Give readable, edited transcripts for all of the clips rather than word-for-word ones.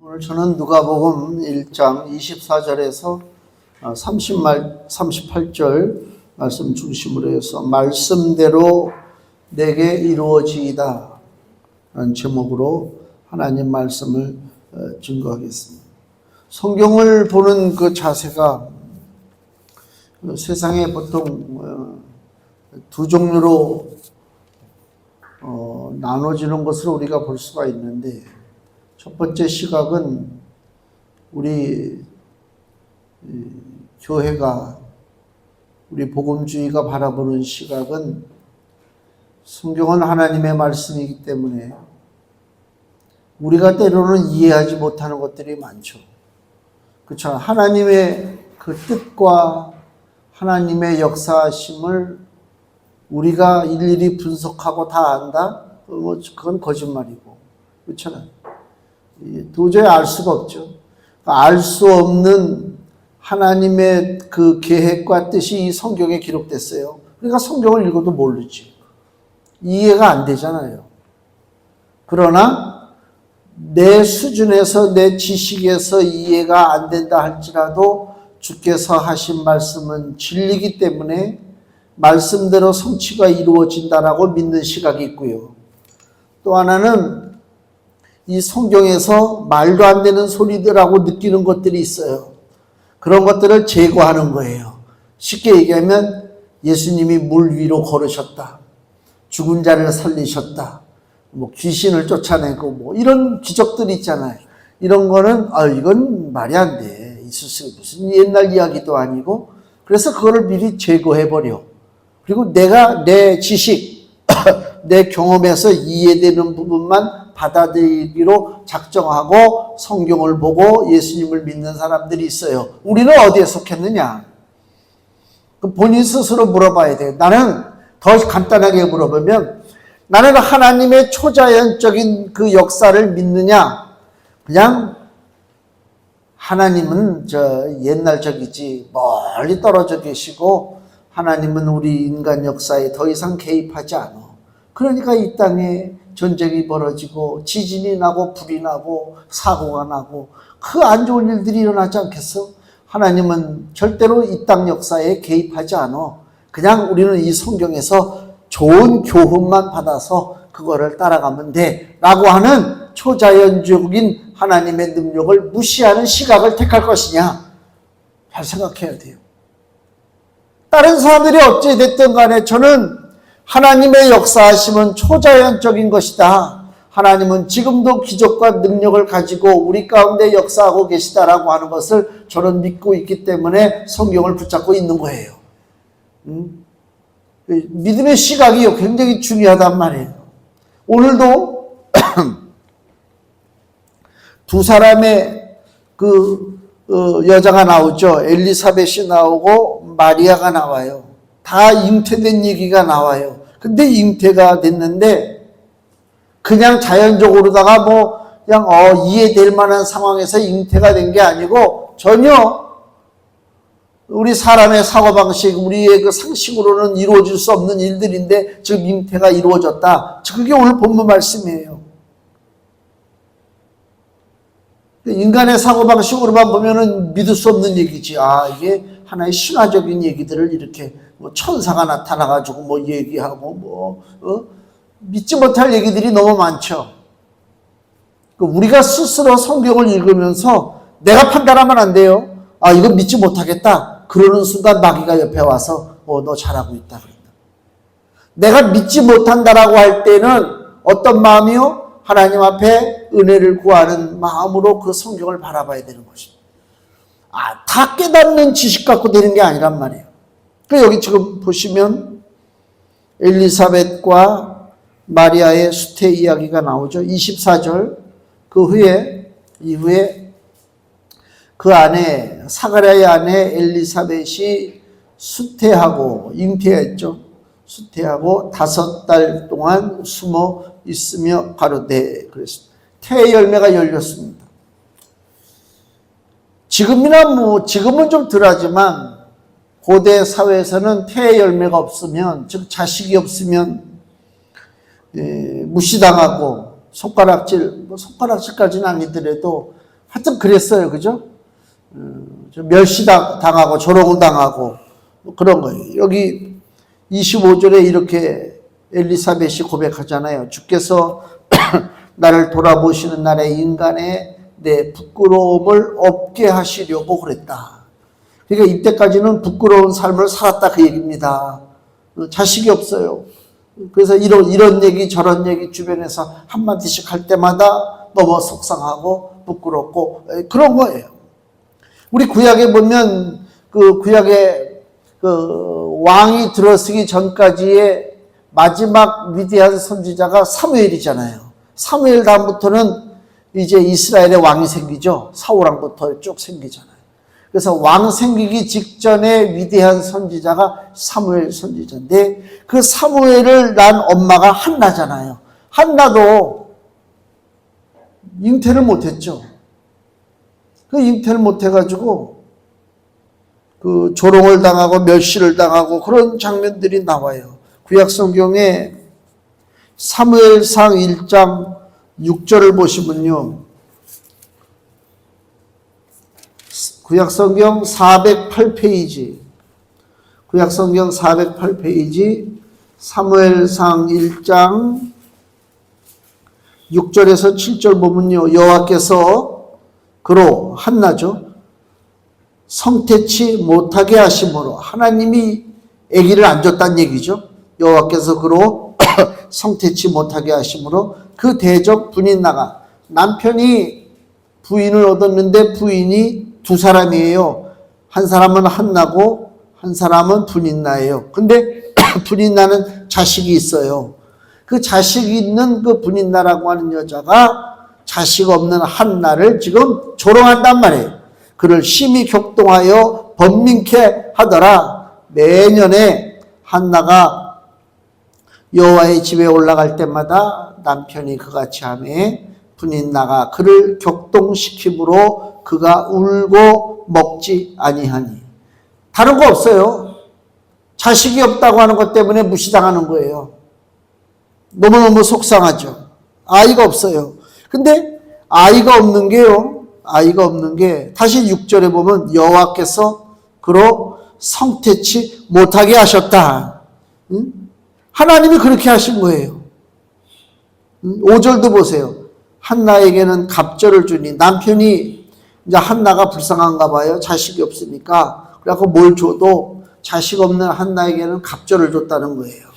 오늘 저는 누가복음 1장 24절에서 38절 말씀 중심으로 해서 말씀대로 내게 이루어지이다 라는 제목으로 하나님 말씀을 증거하겠습니다. 성경을 보는 그 자세가 세상에 보통 두 종류로 나눠지는 것을 우리가 볼 수가 있는데, 첫 번째 시각은 우리 교회가, 우리 복음주의가 바라보는 시각은 성경은 하나님의 말씀이기 때문에 우리가 때로는 이해하지 못하는 것들이 많죠. 그렇죠. 하나님의 그 뜻과 하나님의 역사하심을 우리가 일일이 분석하고 다 안다? 그건 거짓말이고. 그렇잖아요. 도저히 알 수가 없죠. 알 수 없는 하나님의 그 계획과 뜻이 이 성경에 기록됐어요. 그러니까 성경을 읽어도 모르지. 이해가 안 되잖아요. 그러나 내 수준에서, 내 지식에서 이해가 안 된다 할지라도 주께서 하신 말씀은 진리이기 때문에 말씀대로 성취가 이루어진다라고 믿는 시각이 있고요. 또 하나는 이 성경에서 말도 안 되는 소리들하고 느끼는 것들이 있어요. 그런 것들을 제거하는 거예요. 쉽게 얘기하면 예수님이 물 위로 걸으셨다, 죽은 자를 살리셨다, 귀신을 쫓아내고 이런 기적들이 있잖아요. 이런 거는 이건 말이 안 돼. 있을 무슨 옛날 이야기도 아니고, 그래서 그거를 미리 제거해버려. 그리고 내가 내 지식, 내 경험에서 이해되는 부분만 받아들이기로 작정하고 성경을 보고 예수님을 믿는 사람들이 있어요. 우리는 어디에 속했느냐? 본인 스스로 물어봐야 돼요. 나는 더 간단하게 물어보면, 나는 하나님의 초자연적인 그 역사를 믿느냐? 그냥 하나님은 옛날적이지 멀리 떨어져 계시고 하나님은 우리 인간 역사에 더 이상 개입하지 않아. 그러니까 이 땅에 전쟁이 벌어지고 지진이 나고 불이 나고 사고가 나고 그 안 좋은 일들이 일어나지 않겠어? 하나님은 절대로 이 땅 역사에 개입하지 않아. 그냥 우리는 이 성경에서 좋은 교훈만 받아서 그거를 따라가면 돼 라고 하는 초자연적인 하나님의 능력을 무시하는 시각을 택할 것이냐? 잘 생각해야 돼요. 다른 사람들이 어찌 됐든 간에 저는 하나님의 역사하심은 초자연적인 것이다. 하나님은 지금도 기적과 능력을 가지고 우리 가운데 역사하고 계시다라고 하는 것을 저는 믿고 있기 때문에 성경을 붙잡고 있는 거예요. 믿음의 시각이 굉장히 중요하단 말이에요. 오늘도 두 사람의 여자가 나오죠. 엘리사벳이 나오고 마리아가 나와요. 다 잉태된 얘기가 나와요. 근데 잉태가 됐는데 그냥 자연적으로다가 그냥 이해될 만한 상황에서 잉태가 된 게 아니고, 전혀 우리 사람의 사고방식, 우리의 그 상식으로는 이루어질 수 없는 일들인데 지금 잉태가 이루어졌다. 그게 오늘 본문 말씀이에요. 인간의 사고방식으로만 보면은 믿을 수 없는 얘기지. 이게 하나의 신화적인 얘기들을 이렇게 천사가 나타나가지고 얘기하고 믿지 못할 얘기들이 너무 많죠. 우리가 스스로 성경을 읽으면서 내가 판단하면 안 돼요. 이거 믿지 못하겠다. 그러는 순간 마귀가 옆에 와서 너 잘하고 있다 그런다. 내가 믿지 못한다라고 할 때는 어떤 마음이요? 하나님 앞에 은혜를 구하는 마음으로 그 성경을 바라봐야 되는 것입니다. 다 깨닫는 지식 갖고 되는 게 아니란 말이에요. 여기 지금 보시면 엘리사벳과 마리아의 수태 이야기가 나오죠. 24절. 이후에 그 안에, 사가랴의 아내 엘리사벳이 수태하고, 잉태했죠. 수태하고 5달 동안 숨어 있으며 가로되 그랬습니다. 태의 열매가 열렸습니다. 지금은 좀 덜하지만 고대 사회에서는 태의 열매가 없으면, 즉 자식이 없으면 무시당하고 손가락질까지는 아니더라도 하여튼 그랬어요. 그죠? 멸시당하고 조롱을 당하고 뭐 그런 거예요. 여기 25절에 이렇게 엘리사벳이 고백하잖아요. 주께서 나를 돌아보시는 날에 인간의 내 부끄러움을 없게 하시려고 그랬다. 그러니까 이때까지는 부끄러운 삶을 살았다 그 얘기입니다. 자식이 없어요. 그래서 이런 얘기 저런 얘기 주변에서 한마디씩 할 때마다 너무 속상하고 부끄럽고 그런 거예요. 우리 구약에 보면 그 구약에 그 왕이 들어서기 전까지의 마지막 위대한 선지자가 사무엘이잖아요. 사무엘 다음부터는 이제 이스라엘의 왕이 생기죠. 사울왕부터 쭉 생기잖아요. 그래서 왕 생기기 직전에 위대한 선지자가 사무엘 선지자인데 그 사무엘을 낳은 엄마가 한나잖아요. 한나도 잉태를 못했죠. 그 잉태를 못해가지고 그 조롱을 당하고 멸시를 당하고 그런 장면들이 나와요. 구약 성경에 사무엘상 1장 6절을 보시면요. 구약 성경 408페이지. 구약 성경 408페이지 사무엘상 1장 6절에서 7절 보면요. 여호와께서 그로 한나죠. 성태치 못하게 하심으로 하나님이 아기를 안 줬다는 얘기죠. 여호와께서 그로 성태치 못하게 하심으로 그 대적 분인나가 남편이 부인을 얻었는데 부인이 두 사람이에요. 한 사람은 한나고 한 사람은 분인나예요. 근데 분인나는 자식이 있어요. 그 자식이 있는 그 분인나라고 하는 여자가 자식 없는 한나를 지금 조롱한단 말이에요. 그를 심히 격동하여 번민케 하더라. 매년에 한나가 여호와의 집에 올라갈 때마다 남편이 그같이 하매 분인나가 그를 격동시키므로 그가 울고 먹지 아니하니. 다른 거 없어요. 자식이 없다고 하는 것 때문에 무시당하는 거예요. 너무너무 속상하죠. 아이가 없어요. 근데 아이가 없는 게요. 아이가 없는 게 다시 6절에 보면 여호와께서 그로 성태치 못하게 하셨다. 하나님이 그렇게 하신 거예요. 5절도 보세요. 한나에게는 갑절을 주니 남편이 이제 한나가 불쌍한가 봐요. 자식이 없으니까. 그래갖고 뭘 줘도 자식 없는 한나에게는 갑절을 줬다는 거예요.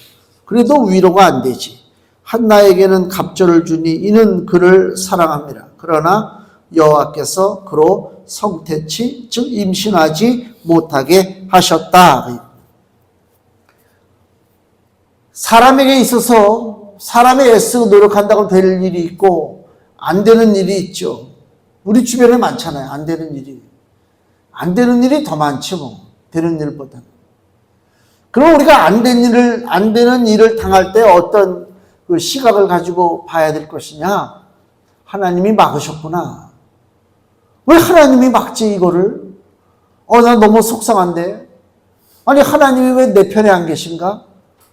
그래도 위로가 안 되지. 한나에게는 갑절을 주니 이는 그를 사랑합니다. 그러나 여호와께서 그로 성태치 즉 임신하지 못하게 하셨다. 사람에게 있어서 사람이 애쓰고 노력한다고 될 일이 있고 안 되는 일이 있죠. 우리 주변에 많잖아요. 안 되는 일이. 안 되는 일이 더 많지 뭐. 되는 일보다는. 그럼 우리가 안 되는 일을 당할 때 어떤 그 시각을 가지고 봐야 될 것이냐? 하나님이 막으셨구나. 왜 하나님이 막지 이거를? 나 너무 속상한데. 아니 하나님이 왜 내 편에 안 계신가?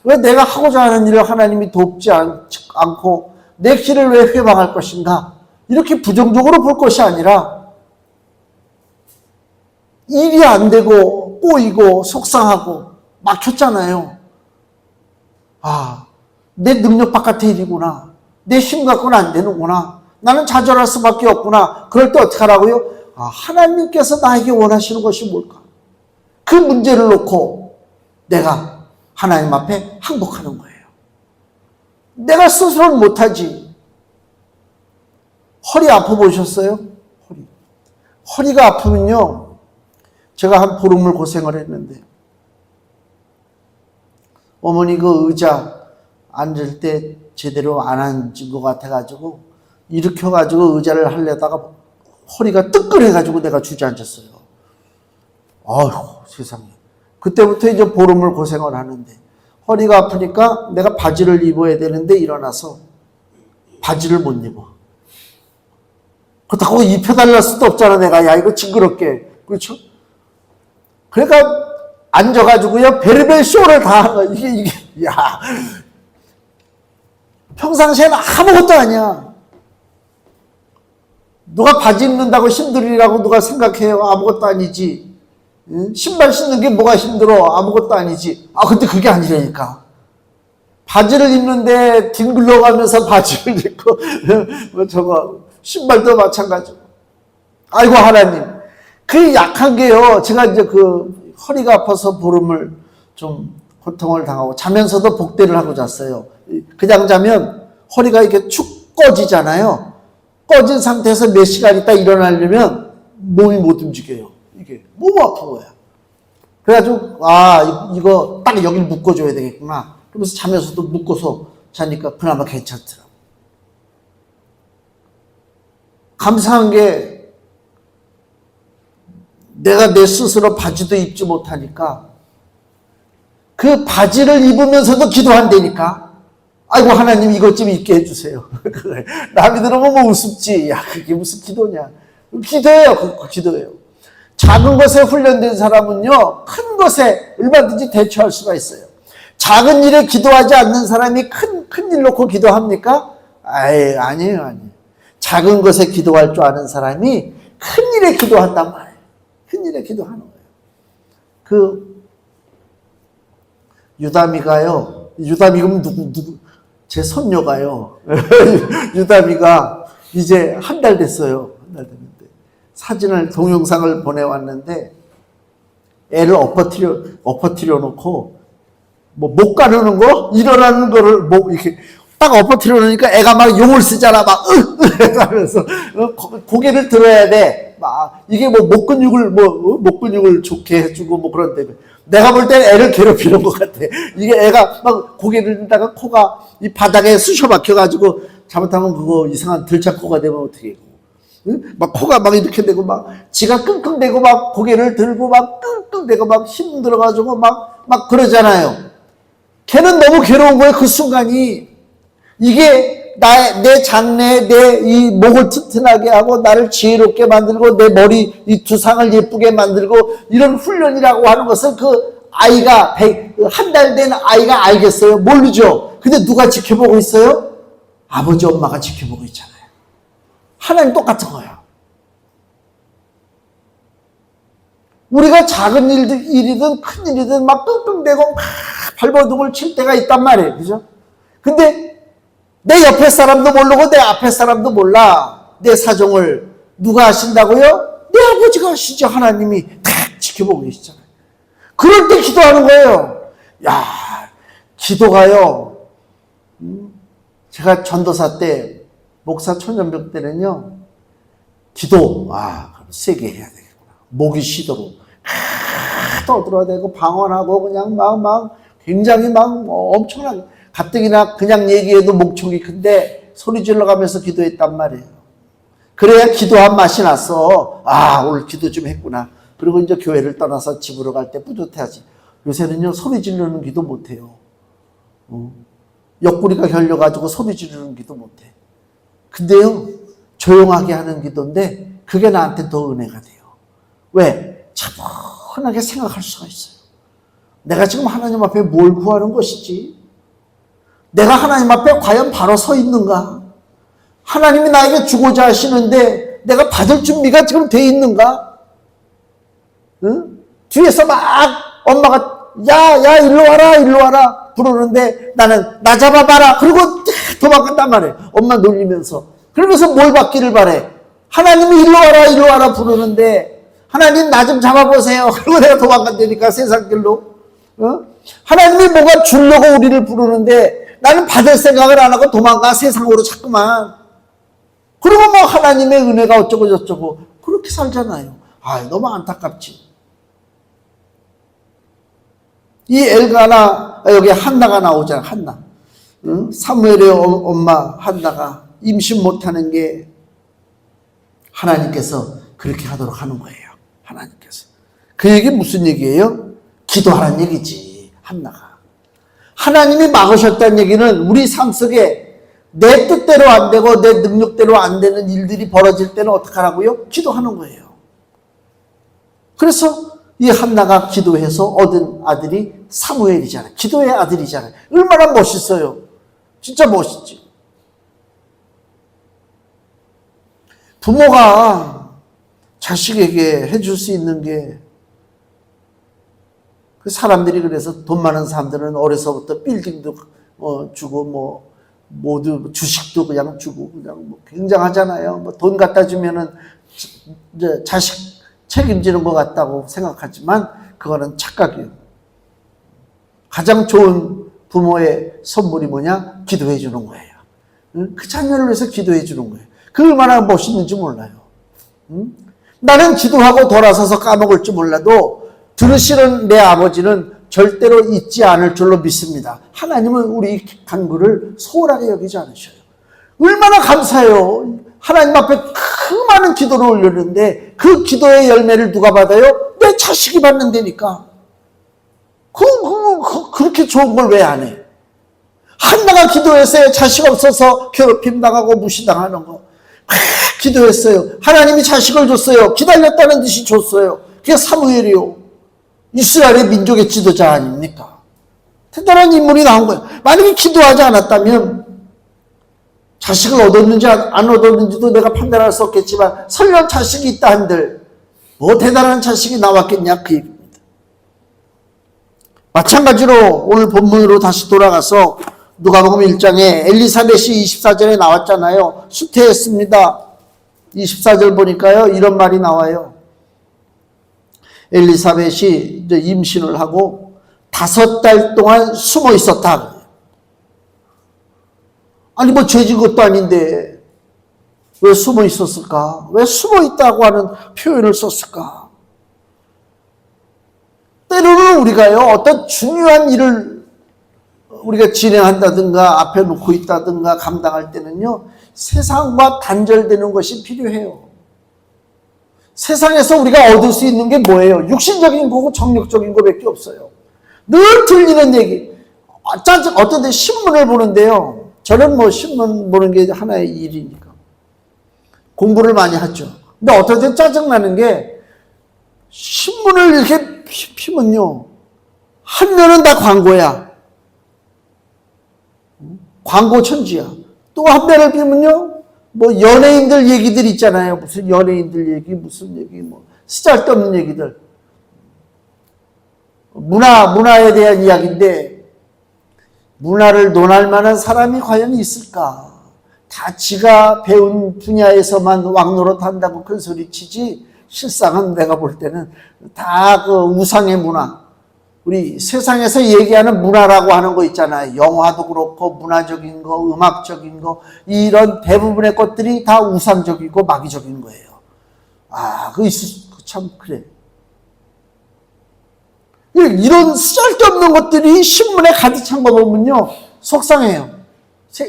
왜 내가 하고자 하는 일을 하나님이 돕지 않고 내 길을 왜 회방할 것인가? 이렇게 부정적으로 볼 것이 아니라 일이 안 되고 꼬이고 속상하고 막혔잖아요. 내 능력 바깥의 일이구나. 내 힘 갖고는 안 되는구나. 나는 좌절할 수밖에 없구나. 그럴 때 어떻게 하라고요? 하나님께서 나에게 원하시는 것이 뭘까? 그 문제를 놓고 내가 하나님 앞에 항복하는 거예요. 내가 스스로는 못하지. 허리 아파보셨어요? 허리가 아프면요. 제가 한 보름을 고생을 했는데 어머니 그 의자 앉을 때 제대로 안 앉은 것 같아가지고 일으켜가지고 의자를 하려다가 허리가 뜨끈해가지고 내가 주저앉았어요. 아휴 세상에. 그때부터 이제 보름을 고생을 하는데 허리가 아프니까 내가 바지를 입어야 되는데 일어나서 바지를 못 입어. 그렇다고 입혀달랄 수도 없잖아 내가. 야 이거 징그럽게. 그렇죠? 그러니까 앉아가지고요 별의별 쇼를 다 하는 거야. 이게 야 평상시에는 아무것도 아니야. 누가 바지 입는다고 힘들이라고 누가 생각해요? 아무것도 아니지. 신발 신는 게 뭐가 힘들어? 아무것도 아니지. 근데 그게 아니라니까. 바지를 입는데 뒹굴러가면서 바지를 입고 신발도 마찬가지고. 아이고 하나님, 그 약한 게요. 제가 이제 그 허리가 아파서 보름을 좀 고통을 당하고 자면서도 복대를 하고 잤어요. 그냥 자면 허리가 이렇게 축 꺼지잖아요. 꺼진 상태에서 몇 시간 있다 일어나려면 몸이 못 움직여요. 이게 너무 아픈 거야. 그래가지고 이거 딱 여기를 묶어줘야 되겠구나. 그러면서 자면서도 묶어서 자니까 그나마 괜찮더라고. 감사한 게 내가 내 스스로 바지도 입지 못하니까 그 바지를 입으면서도 기도한다니까. 아이고 하나님 이것 좀 입게 해주세요. 남이 들어보면 우습지. 야 그게 무슨 기도냐. 기도예요. 기도예요. 작은 것에 훈련된 사람은요 큰 것에 얼마든지 대처할 수가 있어요. 작은 일에 기도하지 않는 사람이 큰 일 놓고 기도합니까? 아니에요. 작은 것에 기도할 줄 아는 사람이 큰 일에 기도한단 말이에요. 큰 일에 기도하는 거예요. 그 유다미가요. 유다미가 누구? 제 손녀가요. 유다미가 이제 한 달 됐어요. 한 달 됐는데 사진을 동영상을 보내왔는데 애를 엎어뜨려 놓고 못 가르는 거 일어나는 거를 이렇게 딱 엎어뜨려 놓으니까 애가 막 용을 쓰잖아. 막 하면서 고개를 들어야 돼. 막 이게 목 근육을 좋게 해주고 그런데 내가 볼 때는 애를 괴롭히는 것 같아. 이게 애가 막 고개를 들다가 코가 이 바닥에 쑤셔 박혀가지고 잘못하면 그거 이상한 들창코가 되면 어떻게 해요? 막 코가 막 이렇게 되고 막 지가 끙끙대고 막 고개를 들고 막 끙끙대고 막 힘 들어가지고 막 그러잖아요. 걔는 너무 괴로운 거예요. 그 순간이. 이게 내 장래에 내 이 목을 튼튼하게 하고 나를 지혜롭게 만들고 내 머리 이 두상을 예쁘게 만들고 이런 훈련이라고 하는 것을 그 아이가 한 달 된 아이가 알겠어요? 모르죠. 근데 누가 지켜보고 있어요? 아버지 엄마가 지켜보고 있잖아요. 하나님 똑같은 거예요. 우리가 작은 일이든 큰 일이든 막 끙끙대고 막 발버둥을 칠 때가 있단 말이에요. 그죠? 근데 내 옆에 사람도 모르고 내 앞에 사람도 몰라. 내 사정을 누가 아신다고요? 내 아버지가 아시죠. 하나님이 다 지켜보고 계시잖아요. 그럴 때 기도하는 거예요. 야, 기도가요. 제가 전도사 때 목사 초년병 때는요. 기도 세게 해야 되겠구나. 목이 쉬도록 떠들어대고 방언하고 그냥 막 굉장히 막 엄청나게 가뜩이나 그냥 얘기해도 목청이 큰데 소리 질러가면서 기도했단 말이에요. 그래야 기도한 맛이 났어. 오늘 기도 좀 했구나. 그리고 이제 교회를 떠나서 집으로 갈 때 뿌듯해하지. 요새는요 소리 지르는 기도 못해요. 옆구리가 결려가지고 소리 지르는 기도 못해. 근데요 조용하게 하는 기도인데 그게 나한테 더 은혜가 돼요. 왜? 차분하게 생각할 수가 있어요. 내가 지금 하나님 앞에 뭘 구하는 것이지? 내가 하나님 앞에 과연 바로 서 있는가? 하나님이 나에게 주고자 하시는데 내가 받을 준비가 지금 돼 있는가? 응? 뒤에서 막 엄마가 야 일로 와라 부르는데 나는 나 잡아봐라 그리고 도망간단 말이에요. 엄마 놀리면서. 그러면서 뭘 받기를 바래? 하나님이 일로 와라 부르는데 하나님 나 좀 잡아보세요. 그리고 내가 도망간다니까 세상길로. 하나님이 뭐가 주려고 우리를 부르는데 나는 받을 생각을 안 하고 도망가 세상으로 자꾸만. 그리고 하나님의 은혜가 어쩌고 저쩌고 그렇게 살잖아요. 너무 안타깝지. 이 엘가나 여기 한나가 나오잖아. 한나. 사무엘의 엄마 한나가 임신 못하는 게 하나님께서 그렇게 하도록 하는 거예요. 하나님께서. 그 얘기 무슨 얘기예요? 기도하라는 얘기지. 한나가. 하나님이 막으셨다는 얘기는 우리 삶 속에 내 뜻대로 안 되고 내 능력대로 안 되는 일들이 벌어질 때는 어떻게 하라고요? 기도하는 거예요. 그래서 이 한나가 기도해서 얻은 아들이 사무엘이잖아요. 기도의 아들이잖아요. 얼마나 멋있어요. 진짜 멋있지. 부모가 자식에게 해줄 수 있는 게, 그 사람들이 그래서 돈 많은 사람들은 어려서부터 빌딩도 주고 뭐 모두 주식도 그냥 주고 그냥 뭐 굉장하잖아요. 뭐 돈 갖다 주면은 이제 자식 책임지는 것 같다고 생각하지만 그거는 착각이에요. 가장 좋은 부모의 선물이 뭐냐? 기도해 주는 거예요. 그 자녀를 위해서 기도해 주는 거예요. 그 얼마나 멋있는지 몰라요. 나는 기도하고 돌아서서 까먹을 줄 몰라도 들으시는 내 아버지는 절대로 잊지 않을 줄로 믿습니다. 하나님은 우리 간구를 소홀하게 여기지 않으셔요. 얼마나 감사해요. 하나님 앞에 그 많은 기도를 올렸는데 그 기도의 열매를 누가 받아요? 내 자식이 받는다니까. 그렇게 좋은 걸 왜 안 해? 한나가 기도했어요. 자식 없어서 괴롭힘 당하고 무시당하는 거. 기도했어요. 하나님이 자식을 줬어요. 기다렸다는 듯이 줬어요. 그게 사무엘이요. 이스라엘의 민족의 지도자 아닙니까? 대단한 인물이 나온 거예요. 만약에 기도하지 않았다면 자식을 얻었는지 안 얻었는지도 내가 판단할 수 없겠지만 설령 자식이 있다 한들 뭐 대단한 자식이 나왔겠냐 그 얘기입니다. 마찬가지로 오늘 본문으로 다시 돌아가서 누가복음 1장에 엘리사벳이 24절에 나왔잖아요. 수태했습니다. 24절 보니까요 이런 말이 나와요. 엘리사벳이 이제 임신을 하고 5달 동안 숨어 있었다. 아니 뭐 죄진 것도 아닌데 왜 숨어 있었을까? 왜 숨어 있다고 하는 표현을 썼을까? 때로는 우리가요 어떤 중요한 일을 우리가 진행한다든가 앞에 놓고 있다든가 감당할 때는요 세상과 단절되는 것이 필요해요. 세상에서 우리가 얻을 수 있는 게 뭐예요? 육신적인 거고 정력적인 거밖에 없어요. 늘 들리는 얘기. 어떤 데 신문을 보는데요. 저는 뭐 신문 보는 게 하나의 일이니까. 공부를 많이 하죠. 근데 어떤 때 짜증나는 게 신문을 이렇게 피면요. 한 면은 다 광고야. 광고 천지야. 또 한 면을 피면요. 뭐 연예인들 얘기들 있잖아요. 무슨 연예인들 얘기, 무슨 얘기, 뭐 쓰잘데없는 얘기들. 문화에 대한 이야기인데 문화를 논할 만한 사람이 과연 있을까? 다 지가 배운 분야에서만 왕노릇한다고 큰 소리 치지 실상은 내가 볼 때는 다 그 우상의 문화. 우리 세상에서 얘기하는 문화라고 하는 거 있잖아요. 영화도 그렇고 문화적인 거, 음악적인 거 이런 대부분의 것들이 다 우상적이고 마귀적인 거예요. 그거 참 그래. 이런 쓸데없는 것들이 신문에 가득 찬 거 보면요 속상해요.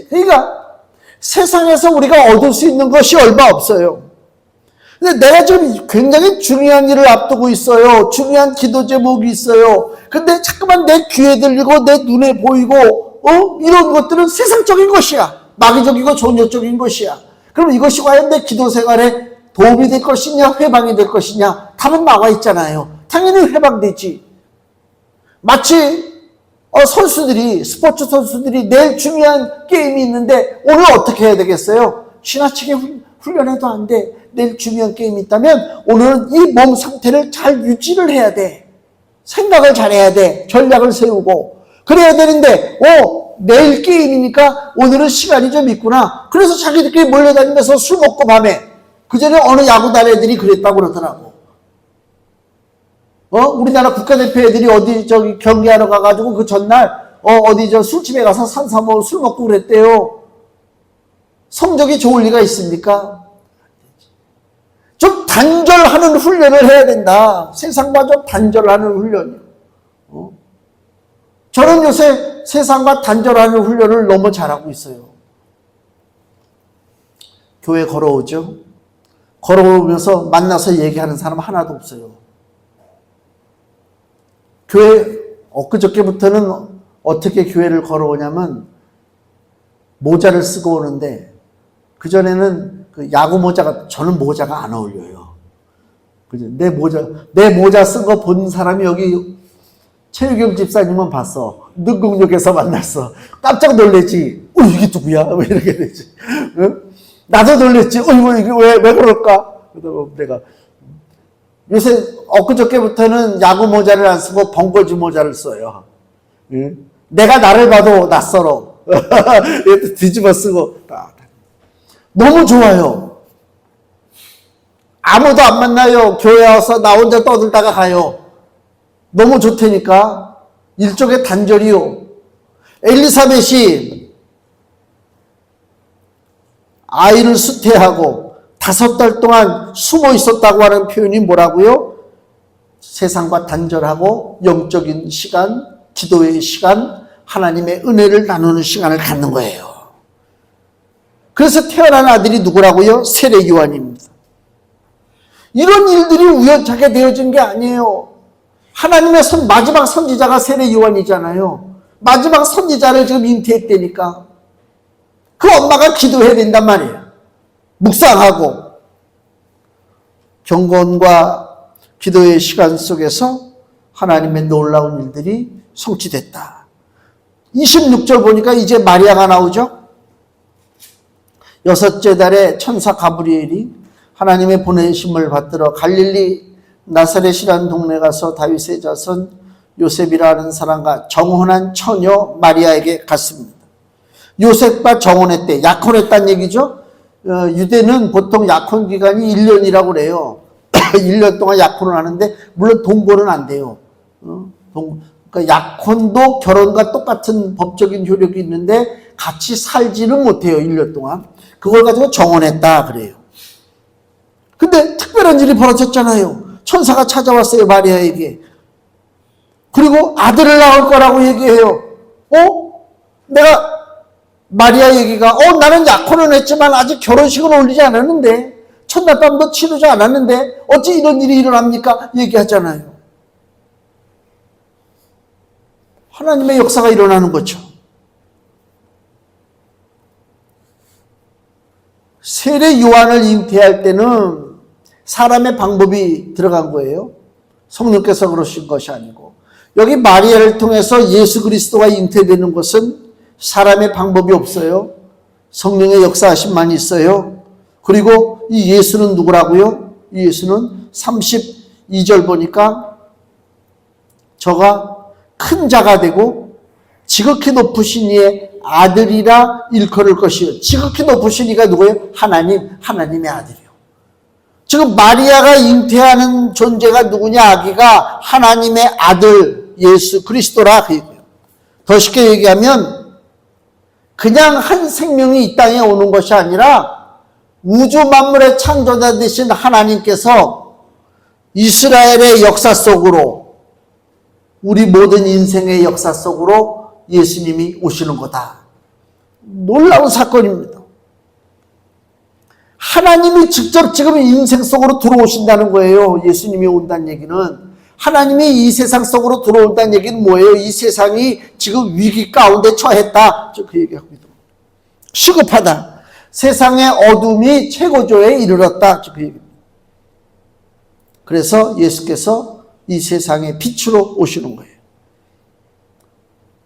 그러니까 세상에서 우리가 얻을 수 있는 것이 얼마 없어요. 근데 내가 지금 굉장히 중요한 일을 앞두고 있어요. 중요한 기도 제목이 있어요. 근데 자꾸만 내 귀에 들리고 내 눈에 보이고 이런 것들은 세상적인 것이야. 마귀적이고 종교적인 것이야. 그럼 이것이 과연 내 기도 생활에 도움이 될 것이냐 회방이 될 것이냐 답은 나와 있잖아요. 당연히 회방되지. 마치 선수들이 스포츠 선수들이 내일 중요한 게임이 있는데 오늘 어떻게 해야 되겠어요? 지나치게 훈련해도 안 돼. 내일 중요한 게임이 있다면 오늘은 이 몸 상태를 잘 유지를 해야 돼. 생각을 잘해야 돼. 전략을 세우고 그래야 되는데 내일 게임이니까 오늘은 시간이 좀 있구나. 그래서 자기들끼리 몰려다니면서 술 먹고 밤에 그전에 어느 야구단 애들이 그랬다고 그러더라고. 우리나라 국가대표 애들이 어디 경기하러 가가지고 그 전날 어디 술집에 가서 산삼으로 술 먹고 그랬대요. 성적이 좋을 리가 있습니까? 좀 단절하는 훈련을 해야 된다. 세상과 좀 단절하는 훈련이요. 저는 요새 세상과 단절하는 훈련을 너무 잘하고 있어요. 교회 걸어오죠. 걸어오면서 만나서 얘기하는 사람 하나도 없어요. 교회 엊그저께부터는 어떻게 교회를 걸어오냐면 모자를 쓰고 오는데 그전에는 그 야구 모자가 저는 모자가 안 어울려요. 그죠? 내 모자 쓴 거 본 사람이 여기 최유경 집사님은 봤어. 능곡역에서 만났어. 깜짝 놀래지. 이게 누구야? 왜 이렇게 되지? 응? 나도 놀랬지. 어이구, 이게 왜 그럴까? 그러다가 내가 요새 엊그저께부터는 야구 모자를 안 쓰고 번거지 모자를 써요. 내가 나를 봐도 낯설어. 뒤집어 쓰고. 너무 좋아요. 아무도 안 만나요. 교회 와서 나 혼자 떠들다가 가요. 너무 좋다니까. 일종의 단절이요. 엘리사벳이 아이를 수태하고 5달 동안 숨어 있었다고 하는 표현이 뭐라고요? 세상과 단절하고 영적인 시간, 기도의 시간, 하나님의 은혜를 나누는 시간을 갖는 거예요. 그래서 태어난 아들이 누구라고요? 세례 요한입니다. 이런 일들이 우연찮게 되어진 게 아니에요. 하나님의 마지막 선지자가 세례 요한이잖아요. 마지막 선지자를 지금 잉태했다니까. 그 엄마가 기도해야 된단 말이에요. 묵상하고 경건과 기도의 시간 속에서 하나님의 놀라운 일들이 성취됐다. 26절 보니까 이제 마리아가 나오죠. 6째 달에 천사 가브리엘이 하나님의 보내심을 받들어 갈릴리 나사렛이라는 동네 가서 다윗의 자손 요셉이라는 사람과 정혼한 처녀 마리아에게 갔습니다. 요셉과 정혼했대. 약혼했다는 얘기죠. 유대는 보통 약혼 기간이 1년이라고 그래요. 1년 동안 약혼을 하는데 물론 동거는 안 돼요. 그러니까 약혼도 결혼과 똑같은 법적인 효력이 있는데 같이 살지는 못해요. 1년 동안. 그걸 가지고 정혼했다 그래요. 근데 특별한 일이 벌어졌잖아요. 천사가 찾아왔어요. 마리아에게. 그리고 아들을 낳을 거라고 얘기해요. 내가 마리아 얘기가 나는 약혼은 했지만 아직 결혼식은 올리지 않았는데 첫날밤도 치르지 않았는데 어찌 이런 일이 일어납니까? 얘기하잖아요. 하나님의 역사가 일어나는 거죠. 세례 요한을 잉태할 때는 사람의 방법이 들어간 거예요. 성령께서 그러신 것이 아니고. 여기 마리아를 통해서 예수 그리스도가 잉태되는 것은 사람의 방법이 없어요. 성령의 역사하심만 있어요. 그리고 이 예수는 누구라고요? 이 예수는 32절 보니까 저가 큰 자가 되고 지극히 높으신 이의 아들이라 일컬을 것이요. 지극히 높으신 이가 누구예요? 하나님의 아들이요. 지금 마리아가 잉태하는 존재가 누구냐? 아기가 하나님의 아들 예수 그리스도라. 더 쉽게 얘기하면 그냥 한 생명이 이 땅에 오는 것이 아니라 우주 만물의 창조자 되신 하나님께서 이스라엘의 역사 속으로 우리 모든 인생의 역사 속으로 예수님이 오시는 거다. 놀라운 사건입니다. 하나님이 직접 지금 인생 속으로 들어오신다는 거예요. 예수님이 온다는 얘기는. 하나님이 이 세상 속으로 들어온다는 얘기는 뭐예요? 이 세상이 지금 위기 가운데 처했다. 그 얘기하고 있습니다. 시급하다. 세상의 어둠이 최고조에 이르렀다. 그 얘기입니다. 그래서 예수께서 이 세상의 빛으로 오시는 거예요.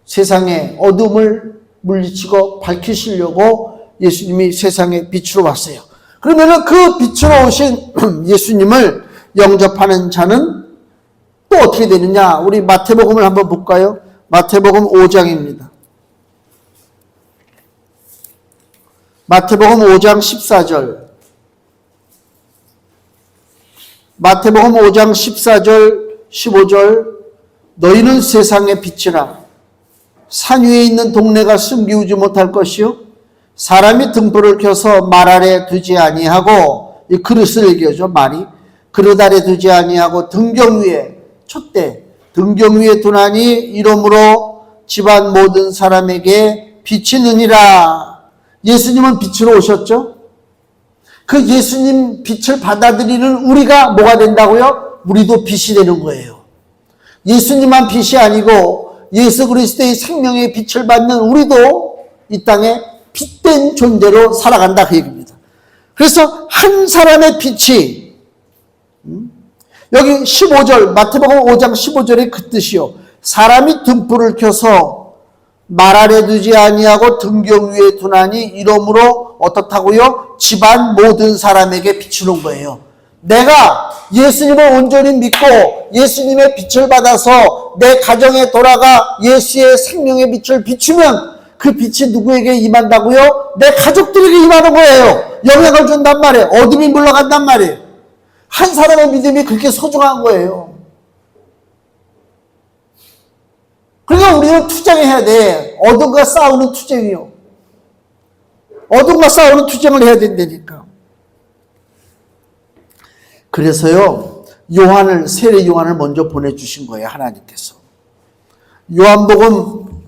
세상의 어둠을 물리치고 밝히시려고 예수님이 세상의 빛으로 왔어요. 그러면 그 빛으로 오신 예수님을 영접하는 자는 또 어떻게 되느냐? 우리 마태복음을 한번 볼까요? 마태복음 5장입니다. 마태복음 5장 14절. 마태복음 5장 14절, 15절. 너희는 세상의 빛이라. 산 위에 있는 동네가 숨기우지 못할 것이요. 사람이 등불을 켜서 말 아래 두지 아니하고, 이 그릇을 얘기하죠, 말이. 그릇 아래 두지 아니하고 등경 위에, 촛대, 등경 위에 두나니 이러므로 집안 모든 사람에게 비치느니라. 예수님은 빛으로 오셨죠? 그 예수님 빛을 받아들이는 우리가 뭐가 된다고요? 우리도 빛이 되는 거예요. 예수님만 빛이 아니고 예수 그리스도의 생명의 빛을 받는 우리도 이 땅에 빛된 존재로 살아간다 그 얘기입니다. 그래서 한 사람의 빛이 여기 15절 마태복음 5장 15절에 그 뜻이요. 사람이 등불을 켜서 말 아래 두지 아니하고 등경 위에 두나니 이러므로 어떻다고요? 집안 모든 사람에게 비추는 거예요. 내가 예수님을 온전히 믿고 예수님의 빛을 받아서 내 가정에 돌아가 예수의 생명의 빛을 비추면 그 빛이 누구에게 임한다고요? 내 가족들에게 임하는 거예요. 영향을 준단 말이에요. 어둠이 물러간단 말이에요. 한 사람의 믿음이 그렇게 소중한 거예요. 그러니까 우리는 투쟁해야 돼. 어둠과 싸우는 투쟁이요. 어둠과 싸우는 투쟁을 해야 된다니까. 그래서요, 세례 요한을 먼저 보내주신 거예요, 하나님께서. 요한복음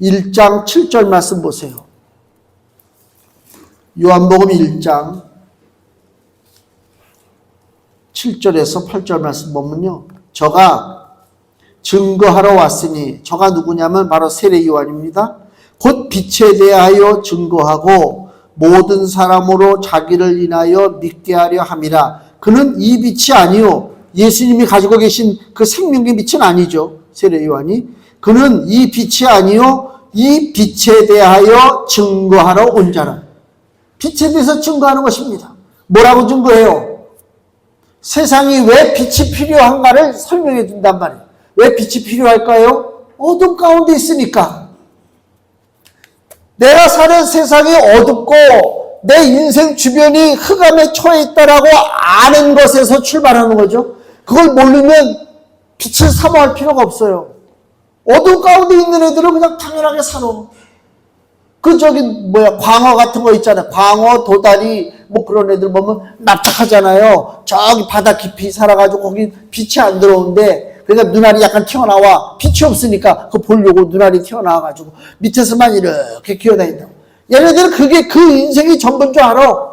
1장 7절 말씀 보세요. 요한복음 1장 7절에서 8절 말씀 보면요. 저가 증거하러 왔으니, 저가 누구냐면 바로 세례 요한입니다. 곧 빛에 대하여 증거하고 모든 사람으로 자기를 인하여 믿게 하려 함이라. 그는 이 빛이 아니요, 예수님이 가지고 계신 그 생명의 빛은 아니죠, 세례 요한이. 그는 이 빛이 아니요, 이 빛에 대하여 증거하러 온 자라. 빛에 대해서 증거하는 것입니다. 뭐라고 증거해요? 세상이 왜 빛이 필요한가를 설명해 준단 말이에요. 왜 빛이 필요할까요? 어둠 가운데 있으니까. 내가 사는 세상이 어둡고 내 인생 주변이 흑암에 처해 있다라고 아는 것에서 출발하는 거죠. 그걸 모르면 빛을 사모할 필요가 없어요. 어둠 가운데 있는 애들은 그냥 당연하게 살아. 광어 같은 거 있잖아요. 광어, 도다리, 그런 애들 보면 납작하잖아요. 저기 바다 깊이 살아가지고 거기 빛이 안 들어오는데, 그러니까 눈알이 약간 튀어나와. 빛이 없으니까 그거 보려고 눈알이 튀어나와가지고 밑에서만 이렇게 기어다닌다고. 얘네들은 그게 그 인생이 전부인 줄 알아.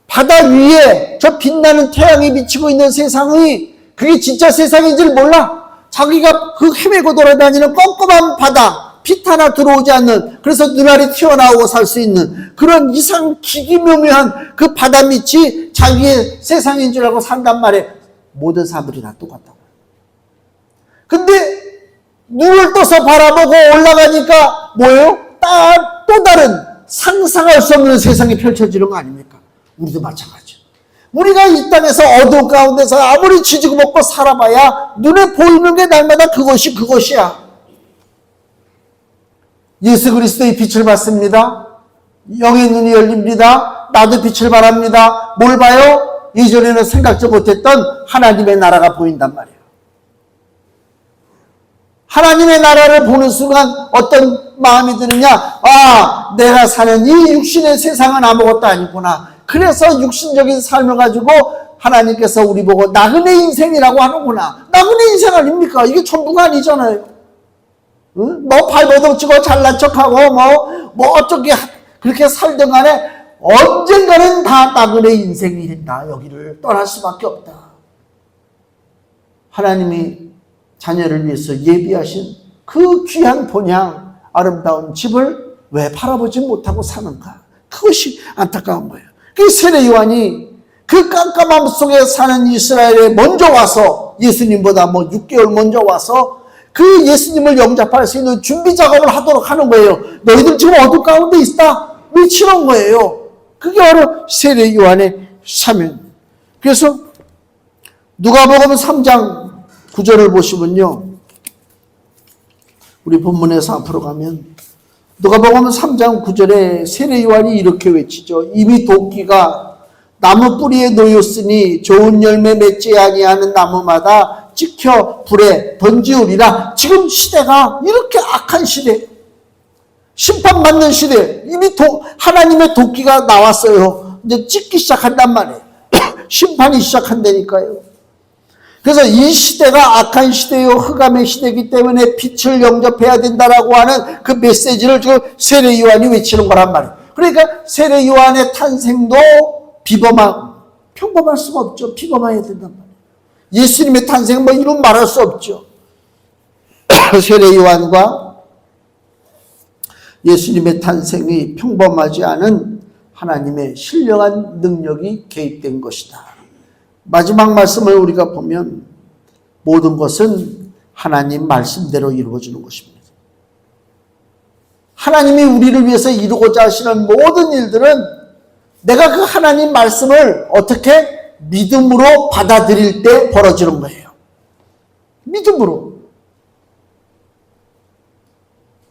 바다 위에 저 빛나는 태양이 비치고 있는 세상이 그게 진짜 세상인지를 몰라. 자기가 그 헤매고 돌아다니는 껌껌한 바다, 빛 하나 들어오지 않는, 그래서 눈알이 튀어나오고 살 수 있는 그런 이상 기기묘묘한 그 바다 밑이 자기의 세상인 줄 알고 산단 말이에요. 모든 사람들이 다 똑같다고. 근데 눈을 떠서 바라보고 올라가니까 뭐예요? 또 다른 상상할 수 없는 세상이 펼쳐지는 거 아닙니까? 우리도 마찬가지죠. 우리가 이 땅에서 어두운 가운데서 아무리 쥐지고 먹고 살아봐야 눈에 보이는 게 날마다 그것이야. 예수 그리스도의 빛을 받습니다. 영의 눈이 열립니다. 나도 빛을 바랍니다. 뭘 봐요? 이전에는 생각도 못했던 하나님의 나라가 보인단 말이에요. 하나님의 나라를 보는 순간 어떤 마음이 드느냐? 내가 사는 이 육신의 세상은 아무것도 아니구나. 그래서 육신적인 삶을 가지고 하나님께서 우리 보고 나그네 인생이라고 하는구나. 나그네 인생 아닙니까? 이게 전부가 아니잖아요. 발버둥치고 잘난 척하고 어떻게 그렇게 살든 간에 언젠가는 다 나그네 인생이 된다. 여기를 떠날 수밖에 없다. 하나님이 자녀를 위해서 예비하신 그 귀한 본향, 아름다운 집을 왜 바라보지 못하고 사는가? 그것이 안타까운 거예요. 그 세례 요한이 그 깜깜함 속에 사는 이스라엘에 먼저 와서, 예수님보다 6개월 먼저 와서 그 예수님을 영접할 수 있는 준비 작업을 하도록 하는 거예요. 너희들 지금 어둠 가운데 있다. 미치는 거예요. 그게 바로 세례 요한의 사명. 그래서 누가복음 3장 9절을 보시면요. 우리 본문에서 앞으로 가면 누가복음 3장 9절에 세례 요한이 이렇게 외치죠. 이미 도끼가 나무 뿌리에 놓였으니 좋은 열매 맺지 아니하는 나무마다 찍혀 불에 던지우리라. 지금 시대가 이렇게 악한 시대, 심판받는 시대, 이미 하나님의 도끼가 나왔어요. 이제 찍기 시작한단 말이에요. 심판이 시작한다니까요. 그래서 이 시대가 악한 시대요, 흑암의 시대이기 때문에 빛을 영접해야 된다라고 하는 그 메시지를 지금 세례 요한이 외치는 거란 말이에요. 그러니까 세례 요한의 탄생도 평범할 수가 없죠. 비범해야 된단 말이에요. 예수님의 탄생은 이런 말할 수 없죠. 세례 요한과 예수님의 탄생이 평범하지 않은 하나님의 신령한 능력이 개입된 것이다. 마지막 말씀을 우리가 보면 모든 것은 하나님 말씀대로 이루어지는 것입니다. 하나님이 우리를 위해서 이루고자 하시는 모든 일들은 내가 그 하나님 말씀을 어떻게 믿음으로 받아들일 때 벌어지는 거예요. 믿음으로.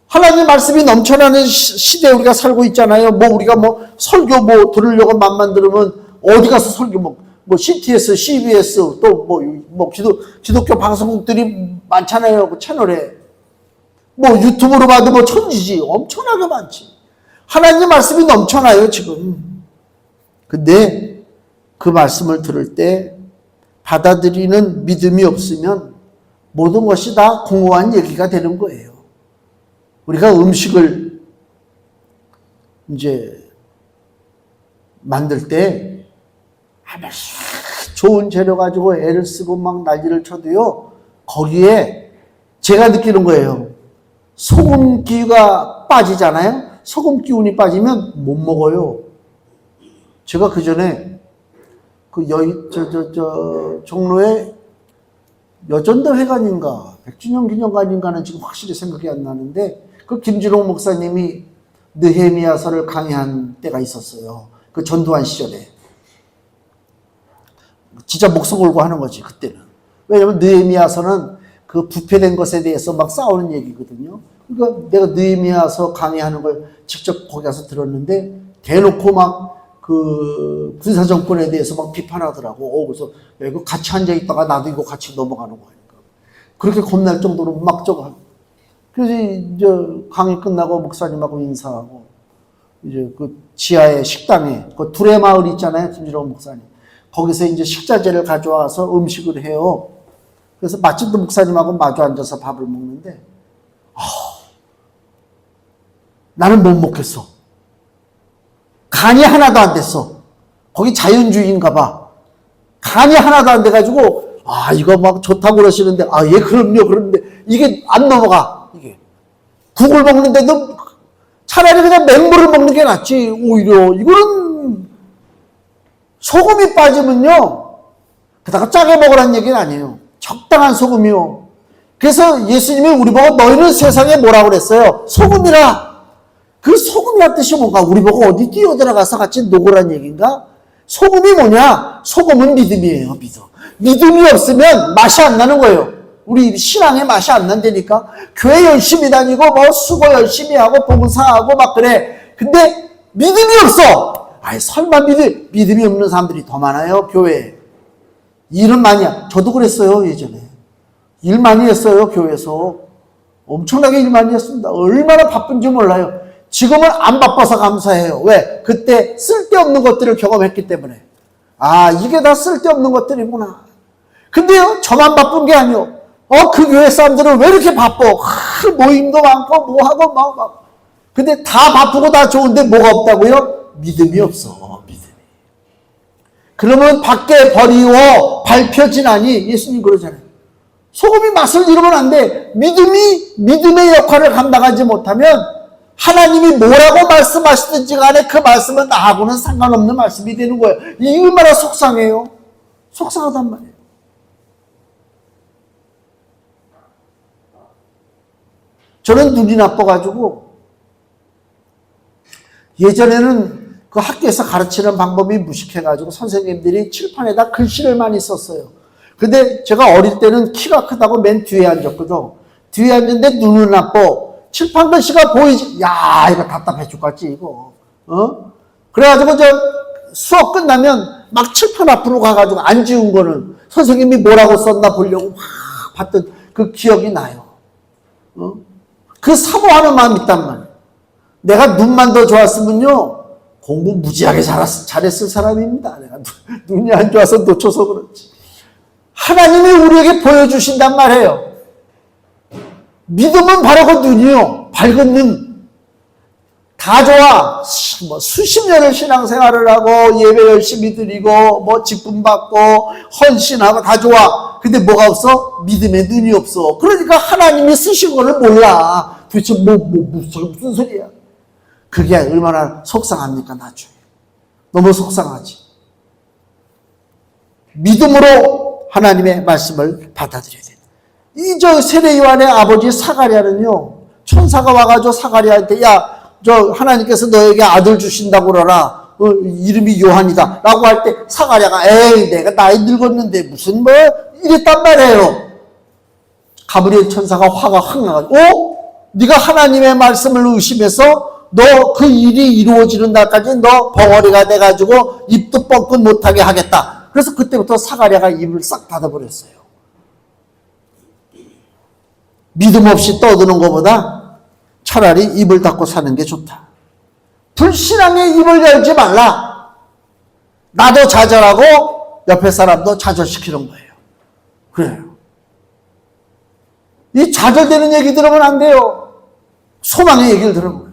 하나님 말씀이 넘쳐나는 시대에 우리가 살고 있잖아요. 우리가 설교 들으려고 맘만 들으면 어디 가서 설교 CTS, CBS 또 기독교 방송국들이 많잖아요. 그 채널에. 유튜브로 봐도 천지지. 엄청나게 많지. 하나님 말씀이 넘쳐나요, 지금. 근데 그 말씀을 들을 때 받아들이는 믿음이 없으면 모든 것이 다 공허한 얘기가 되는 거예요. 우리가 음식을 이제 만들 때 좋은 재료 가지고 애를 쓰고 막 난리를 쳐도요, 거기에 제가 느끼는 거예요. 소금기가 빠지잖아요. 소금 기운이 빠지면 못 먹어요. 제가 그 전에 종로에 여전도 회관인가 100주년 기념관인가는 지금 확실히 생각이 안 나는데 그 김진홍 목사님이 느헤미야서를 강의한 때가 있었어요. 그 전두환 시절에. 진짜 목숨 걸고 하는 거지, 그때는. 왜냐면 느헤미야서는 그 부패된 것에 대해서 막 싸우는 얘기거든요. 그러니까 내가 느헤미야서 강의하는 걸 직접 거기 가서 들었는데 대놓고 막 그 군사정권에 대해서 막 비판하더라고. 그래서 이거 같이 앉아있다가 나도 이거 같이 넘어가는 거니까. 그렇게 겁날 정도로 막 저거. 그래서 이제 강의 끝나고 목사님하고 인사하고 이제 그 지하의 식당에 그 두레마을 있잖아요. 김진호 목사님. 거기서 이제 식자재를 가져와서 음식을 해요. 그래서 마침 또 목사님하고 마주 앉아서 밥을 먹는데 나는 못 먹겠어. 간이 하나도 안 됐어. 거기 자연주의인가 봐. 간이 하나도 안 돼가지고 이거 막 좋다고 그러시는데 예 그럼요 그런데 이게 안 넘어가. 이게 국을 먹는데도 차라리 그냥 맹물을 먹는 게 낫지. 오히려 이거는 소금이 빠지면요. 게다가 짜게 먹으라는 얘기는 아니에요. 적당한 소금이요. 그래서 예수님이 우리 보고 너희는 세상에 뭐라고 그랬어요? 소금이라. 그 소금이란 뜻이 뭔가? 우리 보고 어디 뛰어들어가서 같이 녹으란 얘기인가? 소금이 뭐냐? 소금은 믿음이에요. 믿음이 없으면 맛이 안 나는 거예요. 우리 신앙에 맛이 안 난다니까. 교회 열심히 다니고 수고 열심히 하고 봉사하고 막 그래. 근데 믿음이 없어. 설마 믿음이 없는 사람들이 더 많아요, 교회에. 일은 많이 저도 그랬어요, 예전에. 일 많이 했어요, 교회에서. 엄청나게 일 많이 했습니다. 얼마나 바쁜지 몰라요. 지금은 안 바빠서 감사해요. 왜? 그때 쓸데없는 것들을 경험했기 때문에. 이게 다 쓸데없는 것들이구나. 근데요, 저만 바쁜 게 아니요. 그 교회 사람들은 왜 이렇게 바빠? 모임도 많고, 뭐하고, 막. 근데 다 바쁘고 다 좋은데 뭐가 없다고요? 믿음이 없어, 믿음이. 그러면 밖에 버리고 밟혀지나니, 예수님 그러잖아요. 소금이 맛을 잃으면 안 돼. 믿음의 역할을 감당하지 못하면 하나님이 뭐라고 말씀하시든지 간에 그 말씀은 나하고는 상관없는 말씀이 되는 거예요. 이게 얼마나 속상해요. 속상하단 말이에요. 저는 눈이 나빠가지고 예전에는 그 학교에서 가르치는 방법이 무식해가지고 선생님들이 칠판에다 글씨를 많이 썼어요. 근데 제가 어릴 때는 키가 크다고 맨 뒤에 앉았거든. 뒤에 앉는데 눈은 나빠. 칠판 글씨가 보이지. 이거 답답해 죽겠지, 이거. 그래가지고 수업 끝나면 막 칠판 앞으로 가가지고 안 지운 거는 선생님이 뭐라고 썼나 보려고 막 봤던 그 기억이 나요. 그 사모하는 마음이 있단 말이에요. 내가 눈만 더 좋았으면요, 공부 무지하게 잘했을 사람입니다. 내가 눈이 안 좋아서 놓쳐서 그렇지. 하나님이 우리에게 보여주신단 말이에요. 믿음은 바로 그 눈이요. 밝은 눈. 다 좋아. 수십 년을 신앙생활을 하고 예배 열심히 드리고 직분 받고 헌신하고 다 좋아. 근데 뭐가 없어? 믿음의 눈이 없어. 그러니까 하나님이 쓰신 거를 몰라. 도대체 무슨 소리야. 그게 얼마나 속상합니까, 나중에. 너무 속상하지. 믿음으로 하나님의 말씀을 받아들여야 돼. 이 세례 요한의 아버지 사가랴는요, 천사가 와가지고 사가랴한테 야, 저 하나님께서 너에게 아들 주신다고 그러라. 이름이 요한이다. 라고 할 때 사가랴가 에이 내가 나이 늙었는데 무슨 뭐 이랬단 말이에요. 가브리엘 천사가 화가 확 나가지고 네가 하나님의 말씀을 의심해서 너 그 일이 이루어지는 날까지 너 벙어리가 돼가지고 입도 뻥끗 못하게 하겠다. 그래서 그때부터 사가랴가 입을 싹 닫아버렸어요. 믿음 없이 떠드는 것보다 차라리 입을 닫고 사는 게 좋다. 불신앙의 입을 열지 말라. 나도 좌절하고 옆에 사람도 좌절시키는 거예요. 그래요. 이 좌절되는 얘기 들으면 안 돼요. 소망의 얘기를 들으면 돼요.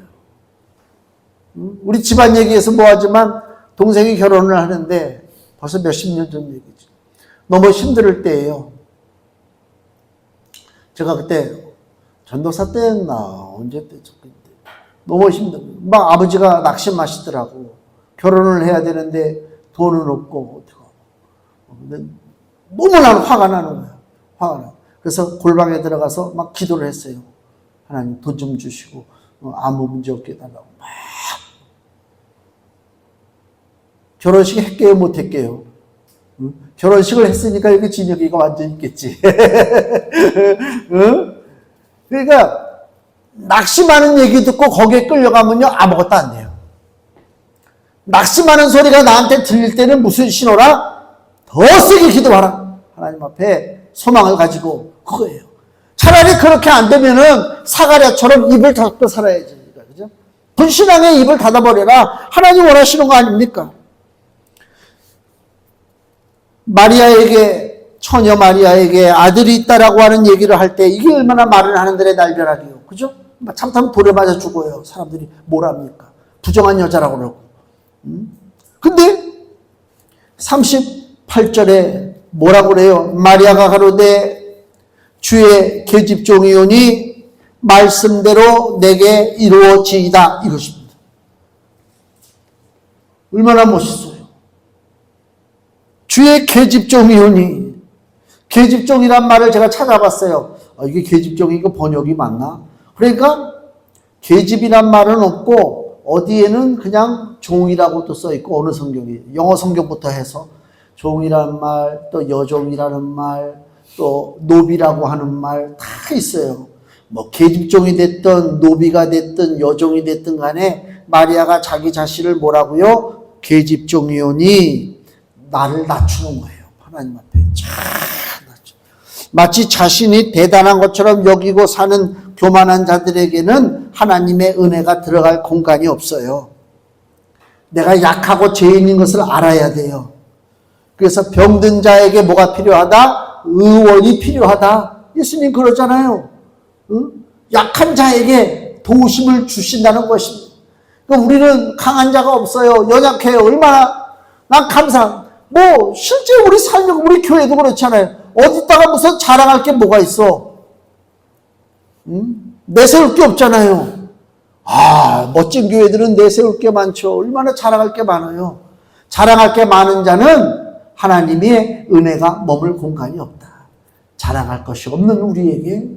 우리 집안 얘기에서 뭐하지만 동생이 결혼을 하는데 벌써 몇십 년 전 얘기죠. 너무 힘들 때예요. 제가 그때 전도사 때였나 언제 때죠? 너무 힘들어. 막 아버지가 낙심하시더라고. 결혼을 해야 되는데 돈은 없고 어떡하고. 너무나 화가 나는 거야. 화가 나. 그래서 골방에 들어가서 막 기도를 했어요. 하나님 돈 좀 주시고 아무 문제 없게 해달라고 막. 결혼식 했게요 못 했게요? 결혼식을 했으니까 여기 진혁이가 완전 있겠지. 그러니까 낙심하는 얘기 듣고 거기에 끌려가면요 아무것도 안 돼요. 낙심하는 소리가 나한테 들릴 때는 무슨 신호라? 더 세게 기도하라. 하나님 앞에 소망을 가지고 그거예요. 차라리 그렇게 안 되면은 사가랴처럼 입을 닫고 살아야지. 그죠? 불신앙의 입을 닫아버려라. 하나님 원하시는 거 아닙니까? 마리아에게 처녀 마리아에게 아들이 있다라고 하는 얘기를 할 때 이게 얼마나 말을 하는들의 날벼락이요. 그죠? 참다면 돌에 맞아 죽어요. 사람들이 뭘 합니까? 부정한 여자라고 그러고. 근데 38절에 뭐라고 그래요? 마리아가 가로되 주의 계집종이오니 말씀대로 내게 이루어지이다. 이것입니다. 얼마나 멋있어요. 주의 계집종이오니. 계집종이란 말을 제가 찾아봤어요. 이게 계집종이고 번역이 맞나? 그러니까 계집이란 말은 없고 어디에는 그냥 종이라고도 써있고 어느 성경이 영어 성경부터 해서 종이라는 말, 또 여종이라는 말, 또 노비라고 하는 말 다 있어요. 뭐 계집종이 됐든 노비가 됐든 여종이 됐든 간에 마리아가 자기 자신을 뭐라고요? 계집종이오니 나를 낮추는 거예요. 하나님 앞에 마치 자신이 대단한 것처럼 여기고 사는 교만한 자들에게는 하나님의 은혜가 들어갈 공간이 없어요. 내가 약하고 죄인인 것을 알아야 돼요. 그래서 병든 자에게 뭐가 필요하다? 의원이 필요하다. 예수님 그러잖아요. 약한 자에게 도우심을 주신다는 것입니다. 그러니까 우리는 강한 자가 없어요. 연약해요. 얼마나 난 뭐 실제 우리 삶이 우리 교회도 그렇잖아요. 어디다가 무슨 자랑할 게 뭐가 있어? 내세울 게 없잖아요. 멋진 교회들은 내세울 게 많죠. 얼마나 자랑할 게 많아요. 자랑할 게 많은 자는 하나님의 은혜가 머물 공간이 없다. 자랑할 것이 없는 우리에게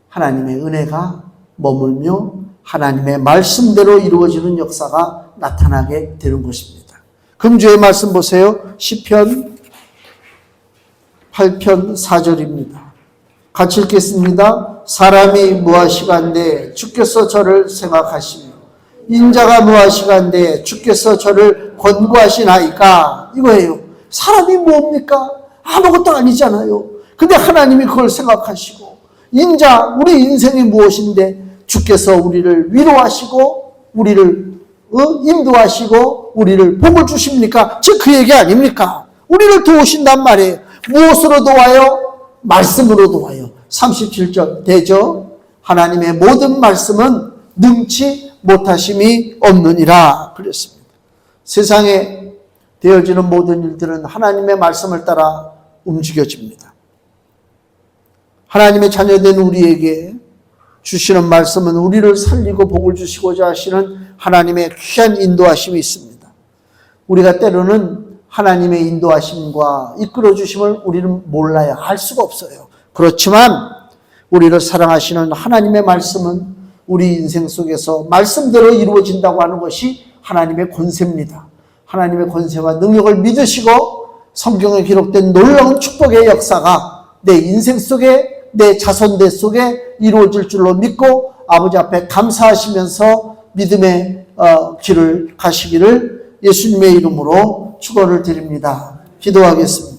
하나님의 은혜가 머물며 하나님의 말씀대로 이루어지는 역사가 나타나게 되는 것입니다. 금주의 말씀 보세요. 시편 8편 4절입니다. 같이 읽겠습니다. 사람이 무엇이간데 주께서 저를 생각하시며 인자가 무엇이간데 주께서 저를 권고하시나이까. 이거예요. 사람이 뭡니까? 아무것도 아니잖아요. 근데 하나님이 그걸 생각하시고 인자 우리 인생이 무엇인데 주께서 우리를 위로하시고 우리를 인도하시고 우리를 복을 주십니까? 즉 그 얘기 아닙니까? 우리를 도우신단 말이에요. 무엇으로 도와요? 말씀으로 도와요. 37절 되죠? 하나님의 모든 말씀은 능치 못하심이 없느니라 그랬습니다. 세상에 되어지는 모든 일들은 하나님의 말씀을 따라 움직여집니다. 하나님의 자녀된 우리에게 주시는 말씀은 우리를 살리고 복을 주시고자 하시는 하나님의 귀한 인도하심이 있습니다. 우리가 때로는 하나님의 인도하심과 이끌어 주심을 우리는 몰라요. 알 수가 없어요. 그렇지만 우리를 사랑하시는 하나님의 말씀은 우리 인생 속에서 말씀대로 이루어진다고 하는 것이 하나님의 권세입니다. 하나님의 권세와 능력을 믿으시고 성경에 기록된 놀라운 축복의 역사가 내 인생 속에, 내 자손대 속에 이루어질 줄로 믿고 아버지 앞에 감사하시면서 믿음의 길을 가시기를 예수님의 이름으로 축원을 드립니다. 기도하겠습니다.